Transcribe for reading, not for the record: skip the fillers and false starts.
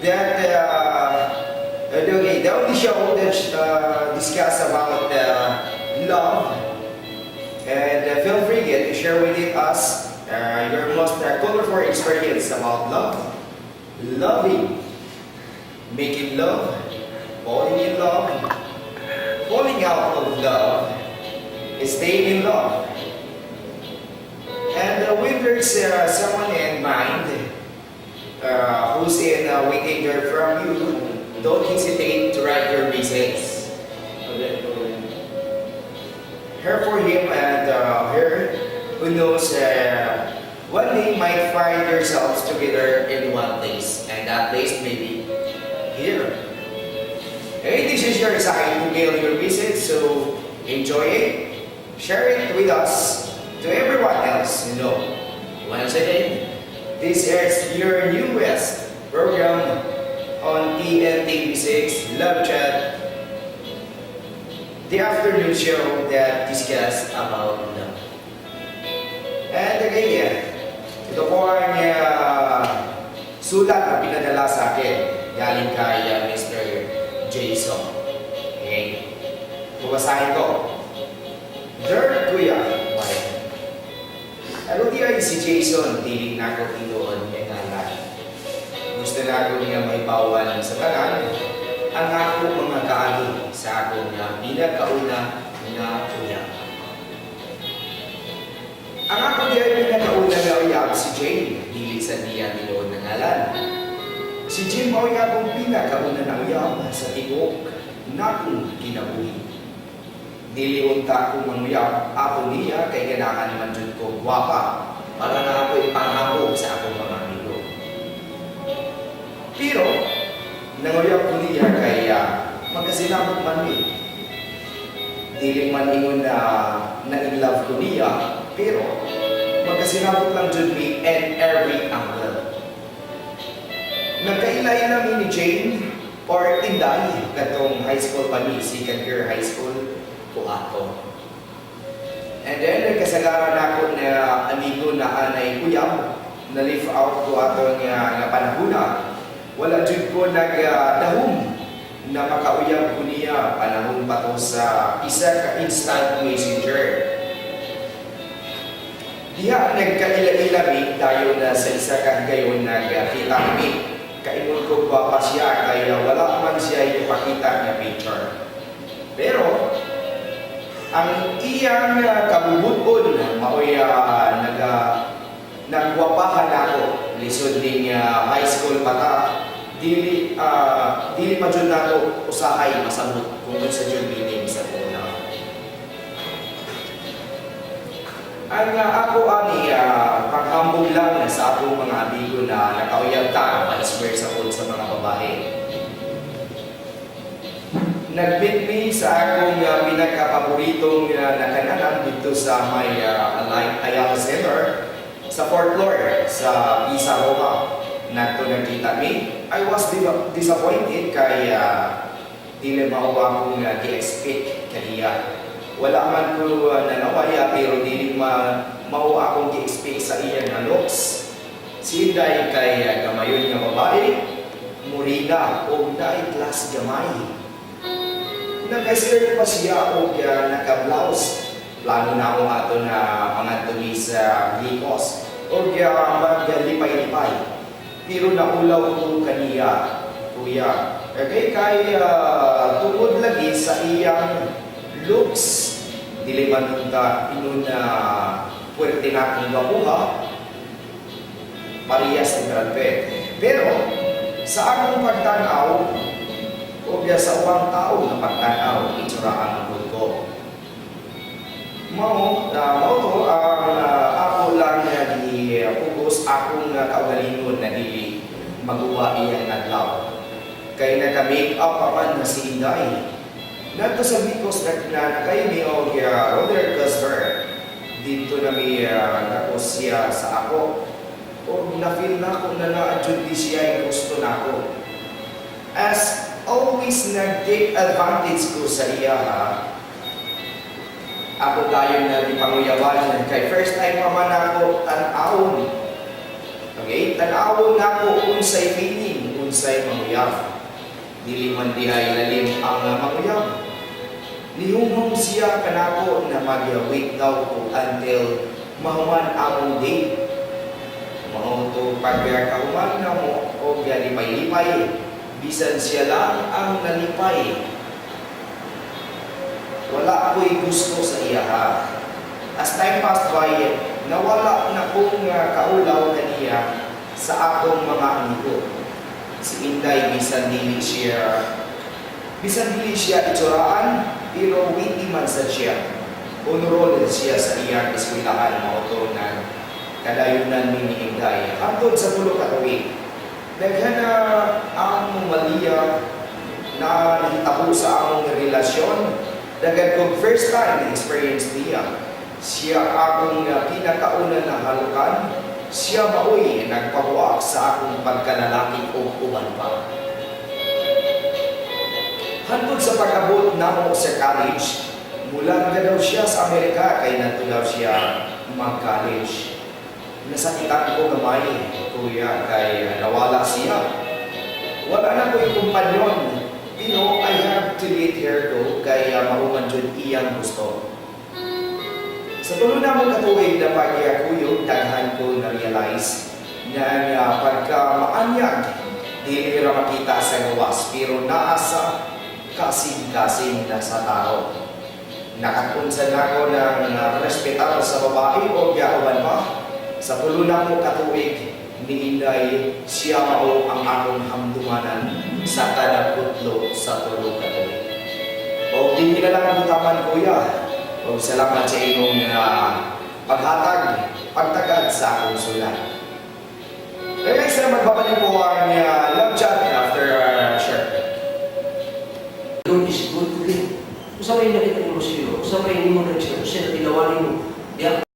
that okay, the only show that discuss about love, and feel free to share with us your most colorful experience about love, loving, making love, falling in love, falling out of love, staying in love. And when there's someone in mind who's in waiting there from you, don't hesitate to write your message. Her for him and her who knows one day might find yourselves together in one place, and that place may be here. Okay, this is your sign to mail your message, so enjoy it, share it with us, to everyone else you know. Once again, this is your newest program on TNTV6 Love Chat, the afternoon show that discuss about love. And again, ito po ang sulat na pinadala sa akin galing kay Mr. Jason. Okay? Bubasahin ko. Dear Kuya, ano di ay si Jason, tiling na ako tinuon niya nga. Gusto na ako niya may bawalan sa tanan ang ako mga kaali sa akong pinakauna na kuya. Ang ako di ay pinakauna na uyab si Jane, dili sa niya tinuon na ngalan. Si Jane mo ay akong pinakauna na uyab sa tigok na akong kinabuhi. Dili unta akong manguyab ako niya kay ganahan man jud ko gwapa para na ako ipangako sa akong mga amigo. Pero nanguyab ko niya kay magkasinabot man mi. Dili man ingon na in love ko niya, pero magkasinabot lang jud mi and every angle. Nagkaila-ila mi ni Jane or Inday katong high school pa ni, second year high school ko ato. And then nagkasagaran ako na amigo na anay kuyab na live out ko ato nga panahuna. Wala jud ko nagdahom na makauyab ko niya panahon pa to sa isa ka instant messenger. Diha nagkaila-ila mi dayon na sa isa ka gayon nagkita mi. Kaingon ko pa siya kaya wala man siya ipakita nga picture. Pero ang iyang kabubuton maoy nagwapahan ako lisod ning high school pa ta, dili pa jud nato usahay masamot kung sa jud meaning sa una. Ang ako ani paghambog lang sa akong mga amigo na nakauyab ta palswer sa mga babae. Nag-meet me sa akong pinaka-paboritong nakananan dito sa may Ayala Center sa 4th floor sa Pisa, Roma. Nato nakita me. I was disappointed kay dili mao akong gi-expect kaniya. Wala man ko nanawaya pero dili mao akong gi-expect sa iya nga looks. Sinday kay gamayon nga babae, murina o dahil class gamay. Nag-skirt pa siya o naka-blouse. Plano na ako ato na mga tumi sa glikos o mag-lipay-lipay. Pero naulaw ko kaniya, kuya. Okay, kaya tungod lagi sa iyang looks. Dili man nunta inun na puwerte natin makuha. Parehas ng graduate. Pero sa akong pagtanaw, o sa ubang tao na pagtanaw, itsuraan ang ko. Mao to ang ako lang na di-focus akong kaugalingon na dili magawa iyang adlaw. Kay naka-make up apan na si Inday. Nato sa Bicos na kayo ni roller coaster. Dito na may nakos siya sa ako. O na-feel na ko na na-adjud di siya yung gusto na ako. As always nag-take advantage ko sa iya ha. Ako tayo na di panguyawan kay first time pa man ako tan-awon. Okay? Tan-awon na ako unsay feeling, unsay manguyab. Dili man dihay lalim ang manguyab. Nihumhum siya kanako na mag-wait daw ko until mahuman among day. Mahuto pagkahuman na mo o galipay-lipay, bisan siya lang ang nalipay. Wala ako'y gusto sa iya ha. As time passed by, nawala na kong kaulaw kaniya sa akong mga amigo. Si Inday, bisan dili siya itsuraan, pero witty man sa siya. Honorol siya sa iyang eskwelahan, mauto na kadayunan ni Inday. Hantod sa pulo ka tuig, naghana ang Malia na nahitabo sa among relasyon. Dagad kong first time na experience niya. Siya akong pinakauna na halukan. Siya maoy nagpabuak sa akong pagkalalaki o uban pa. Hantod sa pag-abot namo sa college, mula na daw siya sa Amerika kay nato daw siya mag-college. Nasakitan ko gamay, kuya, kay nawala siya. Wala na ko yung kumpanyon, pero I have to let her go kay mahuman dyan iyang gusto. Sa tulo na mong katuwig na pag-iakuyog, daghan ko na-realize na pagka-maanyag, di nila makita sa gawas, pero naasa kasing-kasing na sa tao. Nakakunsan ako ng respetar sa babae o gyawan pa. Sa tulo na mong katuwig, ni Inday, siya mao ang akong hamdumanan sa kadagutlo sa tulo katuwig. O di nila lang butaman, kuya. O salamat sa inyong paghatag, pagtagad sa akong sulat. Kaya guys, na magbabalik po ang love chat after short. Lord is good to me. Kung sa may nakita mo siya, kung sa may hindi mo na siya, siya na tinawali mo,